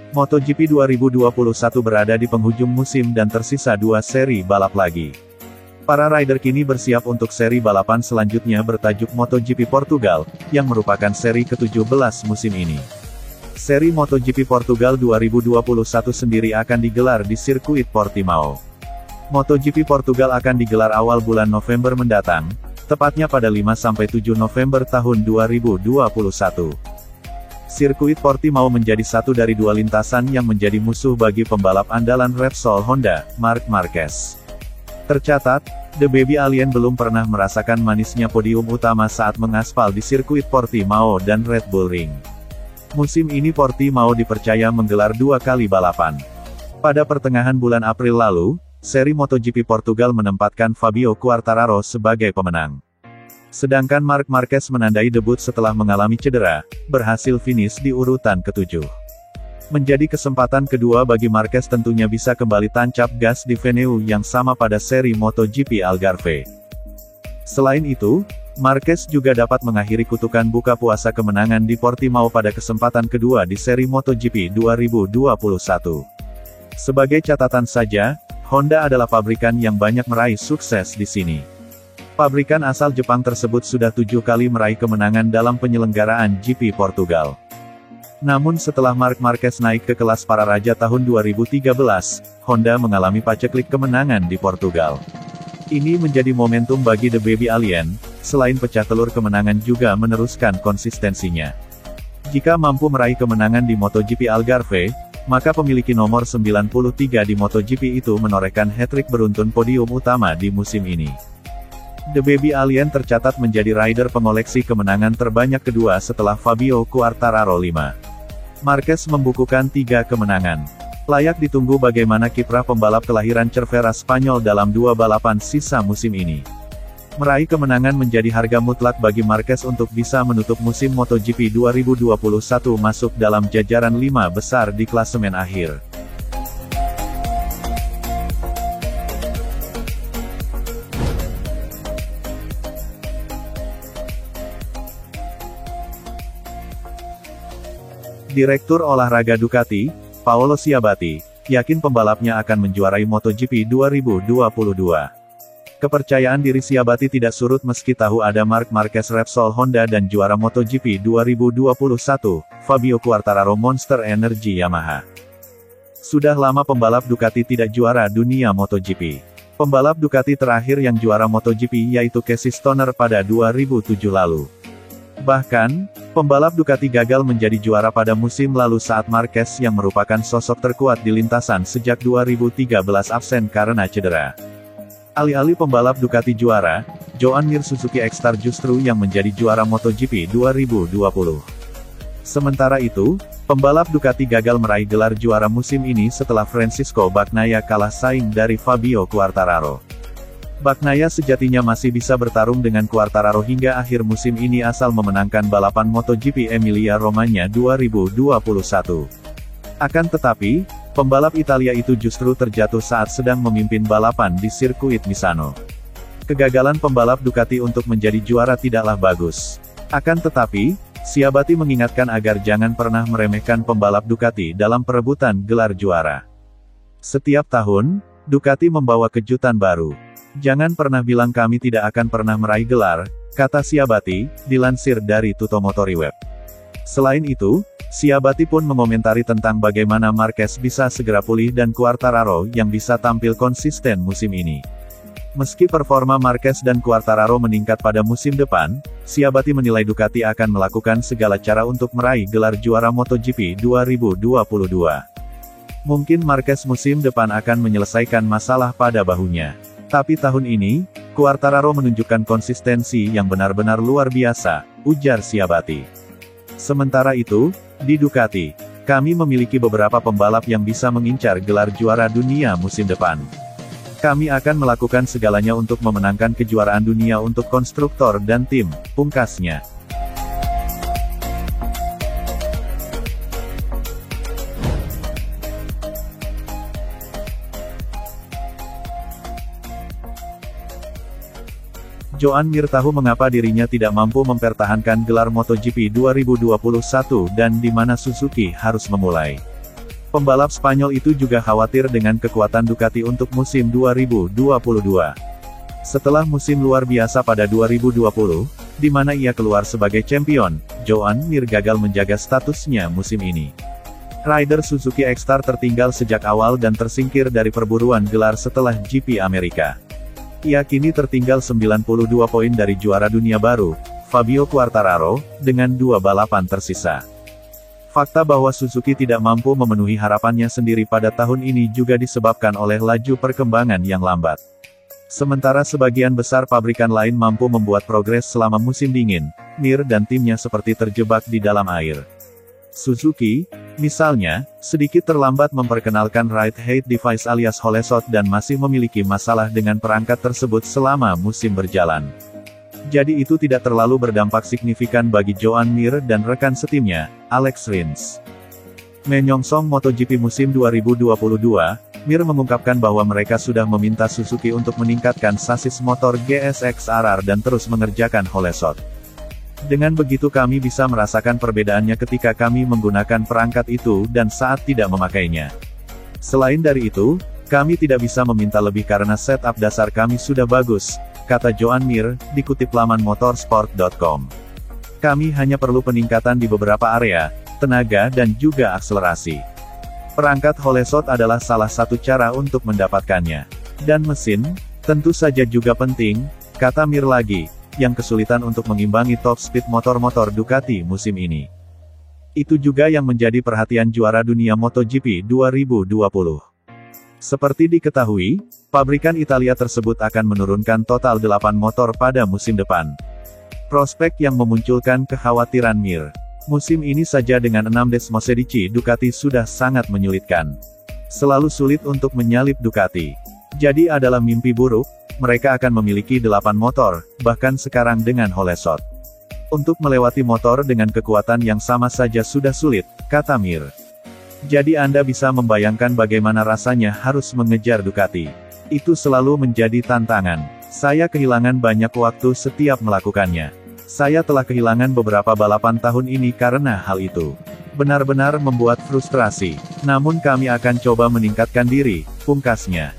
MotoGP 2021 berada di penghujung musim dan tersisa 2 seri balap lagi. Para rider kini bersiap untuk seri balapan selanjutnya bertajuk MotoGP Portugal, yang merupakan seri ke-17 musim ini. Seri MotoGP Portugal 2021 sendiri akan digelar di sirkuit Portimao. MotoGP Portugal akan digelar awal bulan November mendatang, tepatnya pada 5-7 November tahun 2021. Sirkuit Portimao menjadi satu dari 2 lintasan yang menjadi musuh bagi pembalap andalan Repsol Honda, Marc Marquez. Tercatat, The Baby Alien belum pernah merasakan manisnya podium utama saat mengaspal di sirkuit Portimao dan Red Bull Ring. Musim ini Portimao dipercaya menggelar 2 kali balapan. Pada pertengahan bulan April lalu, seri MotoGP Portugal menempatkan Fabio Quartararo sebagai pemenang. Sedangkan Marc Marquez menandai debut setelah mengalami cedera, berhasil finish di urutan ke-7. Menjadi kesempatan kedua bagi Marquez tentunya bisa kembali tancap gas di venue yang sama pada seri MotoGP Algarve. Selain itu, Marquez juga dapat mengakhiri kutukan buka puasa kemenangan di Portimao pada kesempatan kedua di seri MotoGP 2021. Sebagai catatan saja, Honda adalah pabrikan yang banyak meraih sukses di sini. Pabrikan asal Jepang tersebut sudah 7 kali meraih kemenangan dalam penyelenggaraan GP Portugal. Namun setelah Marc Marquez naik ke kelas para raja tahun 2013, Honda mengalami paceklik kemenangan di Portugal. Ini menjadi momentum bagi The Baby Alien, selain pecah telur kemenangan juga meneruskan konsistensinya. Jika mampu meraih kemenangan di MotoGP Algarve, maka pemiliki nomor 93 di MotoGP itu menorehkan hat-trick beruntun podium utama di musim ini. The Baby Alien tercatat menjadi rider pengoleksi kemenangan terbanyak kedua setelah Fabio Quartararo 5. Marquez membukukan 3 kemenangan. Layak ditunggu bagaimana kiprah pembalap kelahiran Cervera Spanyol dalam 2 balapan sisa musim ini. Meraih kemenangan menjadi harga mutlak bagi Marquez untuk bisa menutup musim MotoGP 2021 masuk dalam jajaran 5 besar di klasemen akhir. Direktur Olahraga Ducati, Paolo Sciabatti, yakin pembalapnya akan menjuarai MotoGP 2022. Kepercayaan diri Sciabatti tidak surut meski tahu ada Marc Marquez Repsol Honda dan juara MotoGP 2021, Fabio Quartararo Monster Energy Yamaha. Sudah lama pembalap Ducati tidak juara dunia MotoGP. Pembalap Ducati terakhir yang juara MotoGP yaitu Casey Stoner pada 2007 lalu. Bahkan, pembalap Ducati gagal menjadi juara pada musim lalu saat Marquez yang merupakan sosok terkuat di lintasan sejak 2013 absen karena cedera. Alih-alih pembalap Ducati juara, Joan Mir Suzuki X-Star justru yang menjadi juara MotoGP 2020. Sementara itu, pembalap Ducati gagal meraih gelar juara musim ini setelah Francisco Bagnaia kalah saing dari Fabio Quartararo. Bagnaia sejatinya masih bisa bertarung dengan Quartararo hingga akhir musim ini asal memenangkan balapan MotoGP Emilia-Romagna 2021. Akan tetapi, pembalap Italia itu justru terjatuh saat sedang memimpin balapan di sirkuit Misano. Kegagalan pembalap Ducati untuk menjadi juara tidaklah bagus. Akan tetapi, Sciabatti mengingatkan agar jangan pernah meremehkan pembalap Ducati dalam perebutan gelar juara. Setiap tahun, Ducati membawa kejutan baru. Jangan pernah bilang kami tidak akan pernah meraih gelar, kata Sciabatti, dilansir dari Tuttomotori.web. Selain itu, Sciabatti pun mengomentari tentang bagaimana Marquez bisa segera pulih dan Quartararo yang bisa tampil konsisten musim ini. Meski performa Marquez dan Quartararo meningkat pada musim depan, Sciabatti menilai Ducati akan melakukan segala cara untuk meraih gelar juara MotoGP 2022. Mungkin Marquez musim depan akan menyelesaikan masalah pada bahunya. Tapi tahun ini, Quartararo menunjukkan konsistensi yang benar-benar luar biasa, ujar Sciabatti. Sementara itu, di Ducati, kami memiliki beberapa pembalap yang bisa mengincar gelar juara dunia musim depan. Kami akan melakukan segalanya untuk memenangkan kejuaraan dunia untuk konstruktor dan tim, pungkasnya. Joan Mir tahu mengapa dirinya tidak mampu mempertahankan gelar MotoGP 2021 dan di mana Suzuki harus memulai. Pembalap Spanyol itu juga khawatir dengan kekuatan Ducati untuk musim 2022. Setelah musim luar biasa pada 2020, di mana ia keluar sebagai champion, Joan Mir gagal menjaga statusnya musim ini. Rider Suzuki X-Star tertinggal sejak awal dan tersingkir dari perburuan gelar setelah GP Amerika. Ia kini tertinggal 92 poin dari juara dunia baru, Fabio Quartararo, dengan 2 balapan tersisa. Fakta bahwa Suzuki tidak mampu memenuhi harapannya sendiri pada tahun ini juga disebabkan oleh laju perkembangan yang lambat. Sementara sebagian besar pabrikan lain mampu membuat progres selama musim dingin, Mir dan timnya seperti terjebak di dalam air. Suzuki, misalnya, sedikit terlambat memperkenalkan Ride Height Device alias Holeshot dan masih memiliki masalah dengan perangkat tersebut selama musim berjalan. Jadi itu tidak terlalu berdampak signifikan bagi Joan Mir dan rekan setimnya, Alex Rins. Menyongsong MotoGP musim 2022, Mir mengungkapkan bahwa mereka sudah meminta Suzuki untuk meningkatkan sasis motor GSX-RR dan terus mengerjakan Holeshot. Dengan begitu kami bisa merasakan perbedaannya ketika kami menggunakan perangkat itu dan saat tidak memakainya. Selain dari itu, kami tidak bisa meminta lebih karena setup dasar kami sudah bagus, kata Joan Mir, dikutip laman motorsport.com. Kami hanya perlu peningkatan di beberapa area, tenaga dan juga akselerasi. Perangkat Holeshot adalah salah satu cara untuk mendapatkannya. Dan mesin, tentu saja juga penting, kata Mir lagi, yang kesulitan untuk mengimbangi top speed motor-motor Ducati musim ini. Itu juga yang menjadi perhatian juara dunia MotoGP 2020. Seperti diketahui, pabrikan Italia tersebut akan menurunkan total 8 motor pada musim depan. Prospek yang memunculkan kekhawatiran Mir. Musim ini saja dengan 6 Desmosedici Ducati sudah sangat menyulitkan. Selalu sulit untuk menyalip Ducati. Jadi adalah mimpi buruk, mereka akan memiliki 8 motor, bahkan sekarang dengan Holeshot. Untuk melewati motor dengan kekuatan yang sama saja sudah sulit, kata Mir. Jadi Anda bisa membayangkan bagaimana rasanya harus mengejar Ducati. Itu selalu menjadi tantangan. Saya kehilangan banyak waktu setiap melakukannya. Saya telah kehilangan beberapa balapan tahun ini karena hal itu. Benar-benar membuat frustrasi. Namun kami akan coba meningkatkan diri, pungkasnya.